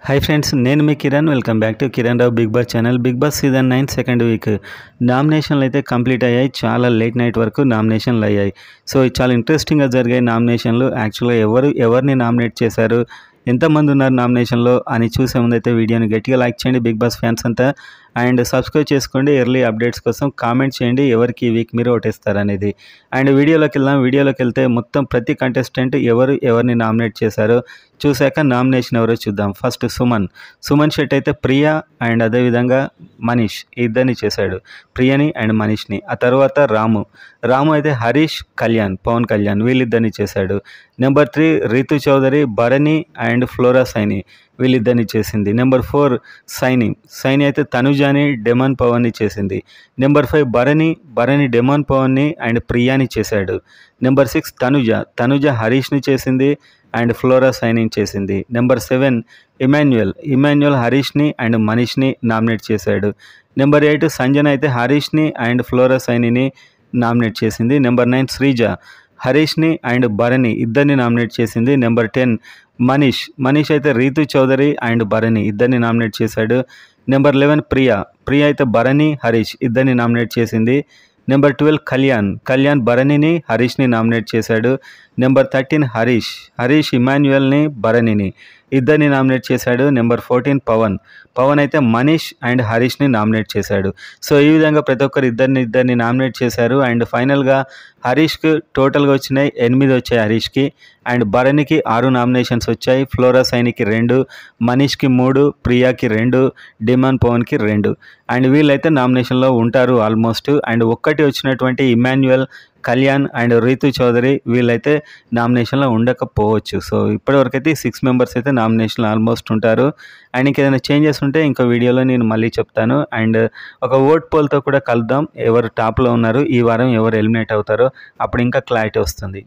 high friends నేను మీ Kiran welcome back to Kiran Rao Bigg Boss channel Bigg Boss season 9 second week నామినేషన్లు అయితే complete అయ్యాయి చాలా లేట్ నైట్ వరకు నామినేషన్లు అయ్యాయి సో చాలా ఇంట్రెస్టింగ్ గా జరిగాయి నామినేషన్లు యాక్చువల్ గా ఎవరిని నామినేట్ చేశారు ఎంతమంది ఉన్నారు నామినేషన్లో అని చూసే ముందైతే వీడియోని గట్టిగా లైక్ చేయండి బిగ్ బాస్ ఫ్యాన్స్ అంతా అండ్ సబ్స్క్రైబ్ చేసుకోండి ఎర్లీ అప్డేట్స్ కోసం కామెంట్ చేయండి ఎవరికి ఈ వీక్ మీరు ఓటేస్తారనేది అండ్ వీడియోలోకి వెళ్తే మొత్తం ప్రతి కంటెస్టెంట్ ఎవరిని నామినేట్ చేశారో చూశాక నామినేషన్ ఎవరో చూద్దాం ఫస్ట్ సుమన్ శెట్టి అయితే ప్రియా అండ్ అదేవిధంగా మనీష్ ఇద్దరిని చేశాడు ప్రియని అండ్ మనీష్ని ఆ తర్వాత రాము అయితే హరీష్ పవన్ కళ్యాణ్ వీళ్ళిద్దరిని చేశాడు నెంబర్ 3 రీతు చౌదరి భరణి అండ్ ఫ్లోరా సైని వీళ్ళిద్దరిని చేసింది నెంబర్ 4 సైని అయితే తనుజాని డెమన్ పవన్ని చేసింది నెంబర్ 5 భరణి డెమన్ పవన్ని అండ్ ప్రియాని చేశాడు నెంబర్ 6 తనుజ హరీష్ని చేసింది అండ్ ఫ్లోరా సైనిని చేసింది నెంబర్ 7 ఇమాన్యుయల్ హరీష్ని అండ్ మనీష్ని నామినేట్ చేశాడు నెంబర్ 8 సంజన అయితే హరీష్ని అండ్ ఫ్లోరా సైనిని నామినేట్ చేసింది నెంబర్ 9 శ్రీజ హరీష్ని అండ్ భరణి ఇద్దరిని నామినేట్ చేసింది నెంబర్ 10 మనీష్ అయితే రీతు చౌదరి అండ్ భరణి ఇద్దరిని నామినేట్ చేశాడు నెంబర్ 11 ప్రియా అయితే భరణి హరీష్ ఇద్దరిని నామినేట్ చేసింది నెంబర్ 12 కళ్యాణ్ భరణిని హరీష్ని నామినేట్ చేశాడు నెంబర్ 13 హరీష్ ఇమాన్యుయల్ని భరణిని ఇద్దరిని నామినేట్ చేశాడు నెంబర్ 14 పవన్ అయితే మనీష్ అండ్ హరీష్ని నామినేట్ చేశాడు సో ఈ విధంగా ప్రతి ఒక్కరు ఇద్దరిని నామినేట్ చేశారు అండ్ ఫైనల్గా హరీష్కి టోటల్గా వచ్చినాయి 8 వచ్చాయి హరీష్కి అండ్ భరణికి 6 నామినేషన్స్ వచ్చాయి ఫ్లోరా సైనికి 2 మనీష్కి 3 ప్రియాకి 2 డిమాన్ పవన్కి 2 అండ్ వీళ్ళైతే నామినేషన్లో ఉంటారు ఆల్మోస్ట్ అండ్ ఒక్కటి వచ్చినటువంటి ఇమాన్యుయల్ కళ్యాణ్ అండ్ రీతు చౌదరి వీళ్ళైతే నామినేషన్లో ఉండకపోవచ్చు సో ఇప్పటివరకు అయితే 6 మెంబర్స్ అయితే నామినేషన్లో ఆల్మోస్ట్ ఉంటారు అండ్ ఇంకేదైనా చేంజెస్ ఉంటే ఇంకో వీడియోలో నేను మళ్ళీ చెప్తాను అండ్ ఒక ఓట్ పోల్తో కూడా కలుద్దాం ఎవరు టాప్లో ఉన్నారు ఈ వారం ఎవరు ఎలిమినేట్ అవుతారో అప్పుడు ఇంకా క్లారిటీ వస్తుంది